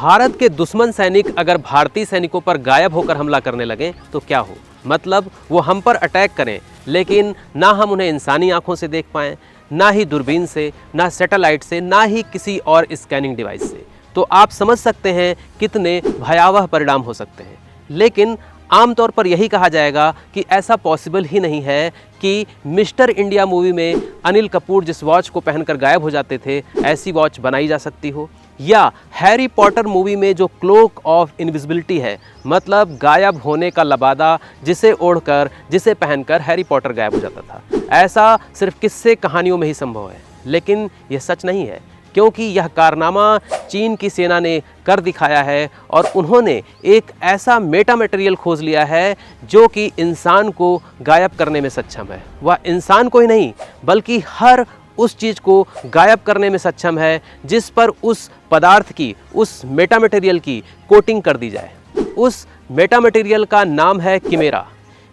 भारत के दुश्मन सैनिक अगर भारतीय सैनिकों पर गायब होकर हमला करने लगें तो क्या हो? मतलब वो हम पर अटैक करें, लेकिन ना हम उन्हें इंसानी आंखों से देख पाएं, ना ही दूरबीन से, ना सैटेलाइट से, ना ही किसी और स्कैनिंग डिवाइस से। तो आप समझ सकते हैं कितने भयावह परिणाम हो सकते हैं। लेकिन आमतौर पर यही कहा जाएगा कि ऐसा पॉसिबल ही नहीं है कि मिस्टर इंडिया मूवी में अनिल कपूर जिस वॉच को पहनकर गायब हो जाते थे, ऐसी वॉच बनाई जा सकती हो, या हैरी पॉटर मूवी में जो क्लोक ऑफ इनविजिबिलिटी है, मतलब गायब होने का लबादा, जिसे ओढ़कर, जिसे पहनकर हैरी पॉटर गायब हो जाता था, ऐसा सिर्फ किस्से कहानियों में ही संभव है। लेकिन यह सच नहीं है, क्योंकि यह कारनामा चीन की सेना ने कर दिखाया है और उन्होंने एक ऐसा मेटा मटेरियल खोज लिया है जो कि इंसान को गायब करने में सक्षम है। वह इंसान को ही नहीं बल्कि हर उस चीज़ को गायब करने में सक्षम है जिस पर उस पदार्थ की, उस मेटा मटेरियल की कोटिंग कर दी जाए। उस मेटा मटेरियल का नाम है किमेरा।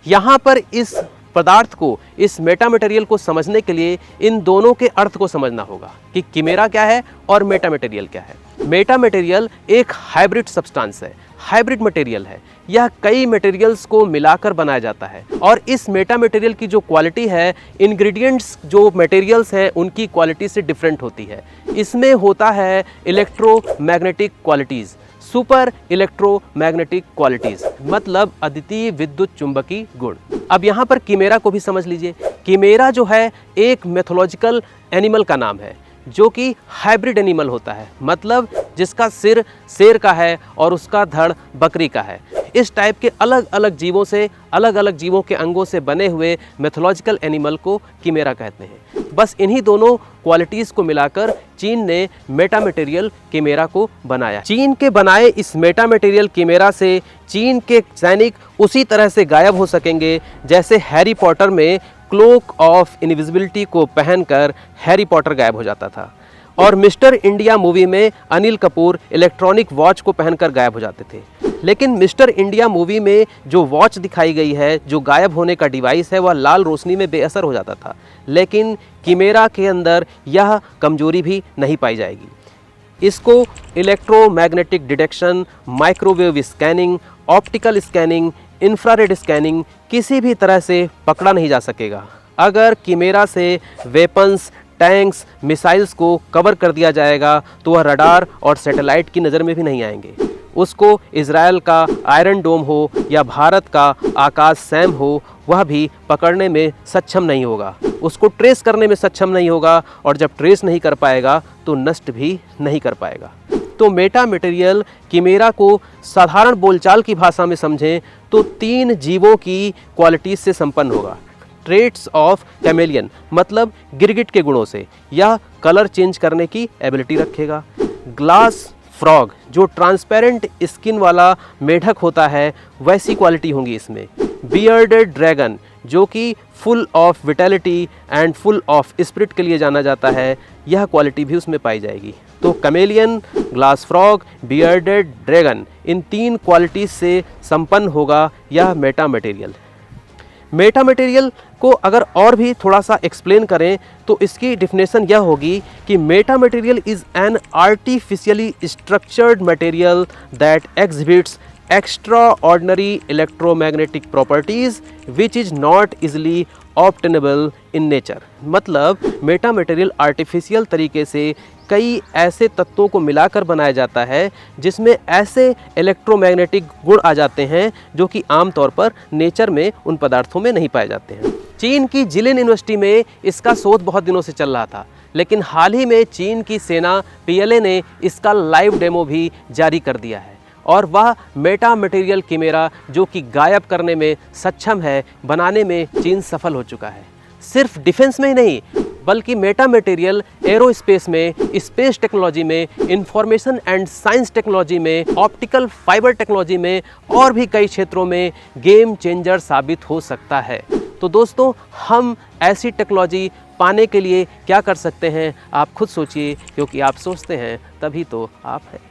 यहाँ पर इस पदार्थ को, इस मेटा मटेरियल को समझने के लिए इन दोनों के अर्थ को समझना होगा कि किमेरा क्या है और मेटा मटेरियल क्या है। मेटा मटेरियल एक हाइब्रिड सब्सटेंस है, हाइब्रिड मटेरियल है। यह कई मटेरियल्स को मिलाकर बनाया जाता है और इस मेटा मटेरियल की जो क्वालिटी है, इंग्रेडिएंट्स जो मटेरियल्स हैं उनकी क्वालिटी से डिफरेंट होती है। इसमें होता है electromagnetic qualities, super electromagnetic qualities, मतलब अद्वितीय विद्युत चुंबकीय गुण। अब यहाँ पर किमेरा को भी समझ लीजिए। किमेरा जो है एक मैथोलॉजिकल एनिमल का नाम है जो कि हाइब्रिड एनिमल होता है, मतलब जिसका सिर शेर का है और उसका धड़ बकरी का है। इस टाइप के अलग अलग जीवों से, अलग अलग जीवों के अंगों से बने हुए मैथोलॉजिकल एनिमल को किमेरा कहते हैं। बस इन्हीं दोनों क्वालिटीज़ को मिलाकर चीन ने मेटा मटेरियल किमेरा को बनाया। चीन के बनाए इस मेटा मटेरियल किमेरा से चीन के सैनिक उसी तरह से गायब हो सकेंगे जैसे हैरी पॉटर में क्लोक ऑफ इनविजिबिलिटी को पहनकर हैरी पॉटर गायब हो जाता था, और मिस्टर इंडिया मूवी में अनिल कपूर इलेक्ट्रॉनिक वॉच को पहनकर गायब हो जाते थे। लेकिन मिस्टर इंडिया मूवी में जो वॉच दिखाई गई है, जो गायब होने का डिवाइस है, वह लाल रोशनी में बेअसर हो जाता था। लेकिन किमेरा के अंदर यह कमजोरी भी नहीं पाई जाएगी। इसको electromagnetic detection, microwave scanning, optical scanning, infrared scanning किसी भी तरह से पकड़ा नहीं जा सकेगा। अगर किमेरा से वेपन्स, टैंक्स, मिसाइल्स को कवर कर दिया जाएगा तो वह रडार और सैटेलाइट की नज़र में भी नहीं आएंगे। उसको इजराइल का आयरन डोम हो या भारत का आकाश सैम हो, वह भी पकड़ने में सक्षम नहीं होगा, उसको ट्रेस करने में सक्षम नहीं होगा, और जब ट्रेस नहीं कर पाएगा तो नष्ट भी नहीं कर पाएगा। तो मेटा मटेरियल किमेरा को साधारण बोलचाल की भाषा में समझें तो 3 जीवों की क्वालिटीज से संपन्न होगा। ट्रेट्स ऑफ कैमेलियन, मतलब गिरगिट के गुणों से, यह कलर चेंज करने की एबिलिटी रखेगा। ग्लास फ्रॉग, जो ट्रांसपेरेंट स्किन वाला मेढक होता है, वैसी क्वालिटी होंगी इसमें। बियर्डेड ड्रैगन, जो कि full of vitality and full of spirit के लिए जाना जाता है, यह क्वालिटी भी उसमें पाई जाएगी। तो chameleon, glass frog, bearded dragon, इन 3 क्वालिटीज से संपन्न होगा यह मेटा मटेरियल। मेटा मटेरियल को अगर और भी थोड़ा सा एक्सप्लेन करें तो इसकी डिफिनेशन यह होगी कि Meta material is an artificially structured material that exhibits extraordinary electromagnetic properties which is not easily obtainable in nature। मतलब मेटा मटेरियल आर्टिफिशियल तरीके से कई ऐसे तत्वों को मिलाकर बनाया जाता है जिसमें ऐसे इलेक्ट्रोमैग्नेटिक गुण आ जाते हैं जो कि आमतौर पर नेचर में उन पदार्थों में नहीं पाए जाते हैं। चीन की जिलिन यूनिवर्सिटी में इसका शोध बहुत दिनों से चल रहा था, लेकिन हाल ही में चीन की सेना PLA ने इसका लाइव डेमो भी जारी कर दिया है, और वह मेटा मटेरियल किमेरा जो कि गायब करने में सक्षम है, बनाने में चीन सफल हो चुका है। सिर्फ डिफेंस में ही नहीं बल्कि मेटा मटेरियल एरोस्पेस में, स्पेस टेक्नोलॉजी में, इंफॉर्मेशन एंड साइंस टेक्नोलॉजी में, ऑप्टिकल फाइबर टेक्नोलॉजी में और भी कई क्षेत्रों में गेम चेंजर साबित हो सकता है। तो दोस्तों, हम ऐसी टेक्नोलॉजी पाने के लिए क्या कर सकते हैं, आप खुद सोचिए, क्योंकि आप सोचते हैं तभी तो आप हैं।